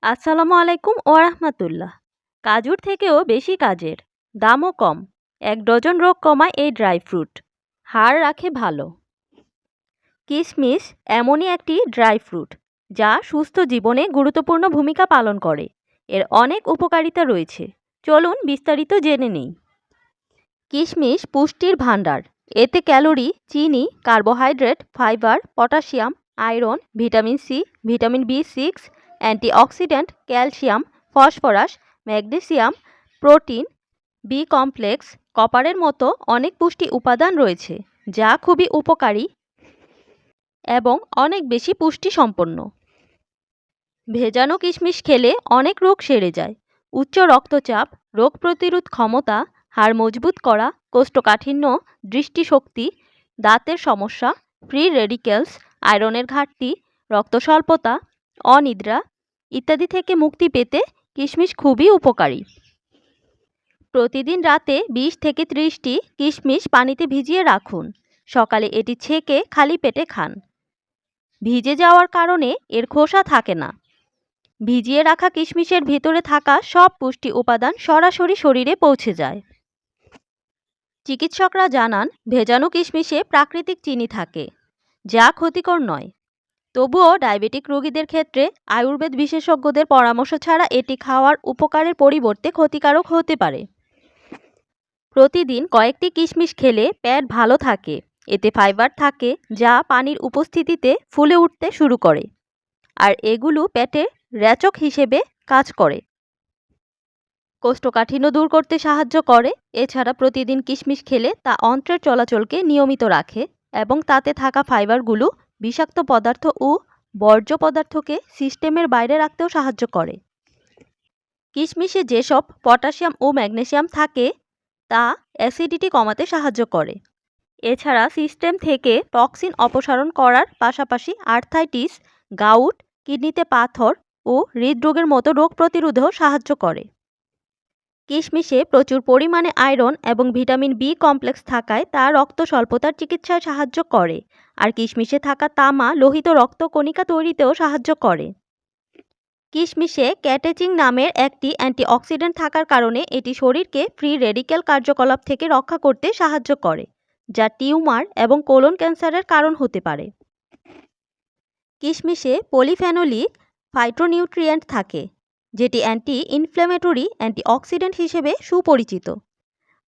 আসসালামু আলাইকুম ওয়া রাহমাতুল্লাহ। কাজুর থেকেও বেশি কাজের, দামও কম। ১ ডজন রোগ কমায় এই ড্রাই ফ্রুট। হাড় রাখে ভালো। কিশমিশ এমনই একটি ড্রাই ফ্রুট যা সুস্থ জীবনে গুরুত্বপূর্ণ ভূমিকা পালন করে। এর অনেক উপকারিতা রয়েছে। চলুন বিস্তারিত জেনে নিই। কিশমিশ পুষ্টির ভাণ্ডার। এতে ক্যালোরি, চিনি, carbohydrate, fibre, potassium, iron, vitamin C, vitamin বি6, antioxidant, calcium, phosphorus, magnesium, protein, B complex, কপারের মতো অনেক পুষ্টি উপাদান রয়েছে যা খুবই উপকারী এবং অনেক বেশি পুষ্টি সম্পন্ন। ভেজানো কিশমিশ খেলে অনেক রোগ সেরে যায়। উচ্চ রক্তচাপ, রোগ প্রতিরোধ ক্ষমতা, হাড় মজবুত করা, কোষ্ঠকাঠিন্য, দৃষ্টিশক্তি, দাঁতের সমস্যা, ফ্রি রেডিক্যালস, আয়রনের ঘাটতি, রক্ত স্বল্পতা, অনিদ্রা ইত্যাদি থেকে মুক্তি পেতে কিশমিশ খুবই উপকারী। প্রতিদিন রাতে ২০ থেকে ৩০টি কিশমিশ পানিতে ভিজিয়ে রাখুন। সকালে এটি ছেঁকে খালি পেটে খান। ভিজে যাওয়ার কারণে এর খোসা থাকে না। ভিজিয়ে রাখা কিশমিশের ভিতরে থাকা সব পুষ্টি উপাদান সরাসরি শরীরে পৌঁছে যায়। চিকিৎসকরা জানান ভেজানো কিশমিশে প্রাকৃতিক চিনি থাকে যা ক্ষতিকর নয়। তবুও ডায়াবেটিক রোগীদের ক্ষেত্রে আয়ুর্বেদ বিশেষজ্ঞদের পরামর্শ ছাড়া এটি খাওয়ার উপকারের পরিবর্তে ক্ষতিকারক হতে পারে। প্রতিদিন কয়েকটি কিশমিশ খেলে পেট ভালো থাকে। এতে ফাইবার থাকে যা পানির উপস্থিতিতে ফুলে উঠতে শুরু করে, আর এগুলো পেটে রেচক হিসেবে কাজ করে। কোষ্ঠকাঠিন্য দূর করতে সাহায্য করে। এছাড়া প্রতিদিন কিশমিশ খেলে তা অন্ত্রের চলাচলকে নিয়মিত রাখে এবং তাতে থাকা ফাইবারগুলো বিষাক্ত পদার্থ ও বর্জ্য পদার্থকে সিস্টেমের বাইরে রাখতেও সাহায্য করে। কিশমিশে যেসব পটাশিয়াম ও ম্যাগনেসিয়াম থাকে তা অ্যাসিডিটি কমাতে সাহায্য করে। এছাড়া সিস্টেম থেকে টক্সিন অপসারণ করার পাশাপাশি আর্থ্রাইটিস, গাউট, কিডনিতে পাথর ও হৃদরোগের মতো রোগ প্রতিরোধেও সাহায্য করে। কিশমিশে প্রচুর পরিমাণে আয়রন এবং ভিটামিন বি কমপ্লেক্স থাকায় তা রক্ত স্বল্পতার চিকিৎসায় সাহায্য করে, আর কিশমিশে থাকা তামা লোহিত রক্তকণিকা তৈরিতেও সাহায্য করে। কিশমিশে ক্যাটেচিন নামের একটি অ্যান্টিঅক্সিডেন্ট থাকার কারণে এটি শরীরকে ফ্রি রেডিক্যাল কার্যকলাপ থেকে রক্ষা করতে সাহায্য করে, যা টিউমার এবং কোলন ক্যান্সারের কারণ হতে পারে। কিশমিশে পলিফেনোলিক ফাইটোনিউট্রিয়েন্ট থাকে যেটি অ্যান্টি ইনফ্ল্যামেটরি অ্যান্টিঅক্সিডেন্ট হিসেবে সুপরিচিত,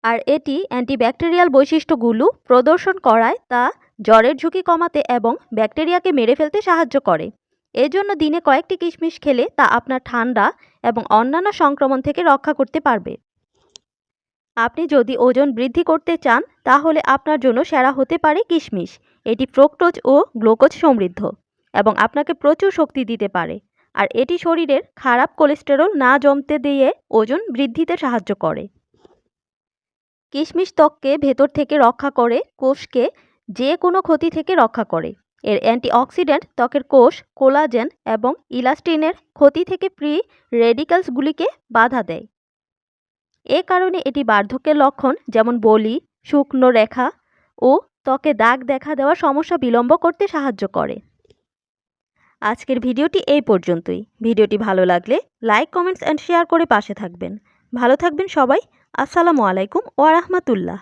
আর এটি অ্যান্টিব্যাকটেরিয়াল বৈশিষ্ট্যগুলো প্রদর্শন করায় তা জ্বরের ঝুঁকি কমাতে এবং ব্যাকটেরিয়াকে মেরে ফেলতে সাহায্য করে। এজন্য দিনে কয়েকটি কিশমিশ খেলে তা আপনার ঠান্ডা এবং অন্যান্য সংক্রমণ থেকে রক্ষা করতে পারবে। আপনি যদি ওজন বৃদ্ধি করতে চান তাহলে আপনার জন্য সেরা হতে পারে কিশমিশ। এটি ফ্রুক্টোজ ও গ্লুকোজ সমৃদ্ধ এবং আপনাকে প্রচুর শক্তি দিতে পারে, আর এটি শরীরের খারাপ কোলেস্টেরল না জমতে দিয়ে ওজন বৃদ্ধিতে সাহায্য করে। কিশমিশ ত্বককে ভেতর থেকে রক্ষা করে, কোষকে যে কোনো ক্ষতি থেকে রক্ষা করে। এর অ্যান্টিঅক্সিডেন্ট ত্বকের কোষ, কোলাজেন এবং ইলাস্টিনের ক্ষতি থেকে ফ্রি রেডিক্যালসগুলিকে বাধা দেয়। এ কারণে এটি বার্ধক্যের লক্ষণ যেমন বলি, শুকনো রেখা ও ত্বকে দাগ দেখা দেওয়ার সমস্যা বিলম্ব করতে সাহায্য করে। আজকের ভিডিওটি এই পর্যন্তই। ভিডিওটি ভালো লাগলে লাইক, কমেন্টস অ্যান্ড শেয়ার করে পাশে থাকবেন। ভালো থাকবেন সবাই। আসসালামু আলাইকুম ওয়া রাহমাতুল্লাহ।